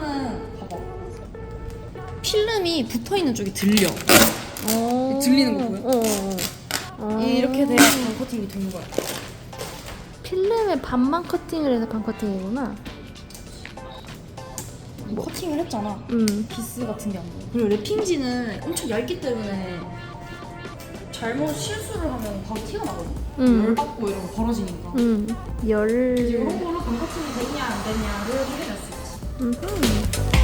그러면은 봐봐. 필름이 붙어있는 쪽이 들려. 들리는 거 보여? 이렇게 돼야 반 커팅이 되는 거야. 필름에 반만 커팅을 해서 반 커팅이구나. 커팅을 했잖아. 기스 같은 게 안 보여. 그리고 랩핑지는 엄청 얇기 때문에 잘못 실수를 하면 바로 티가 나거든. 열받고 이런 거 벌어지니까. 열. 이런 걸로 반 커팅이 되냐 안 되냐를 확인할 수 있지.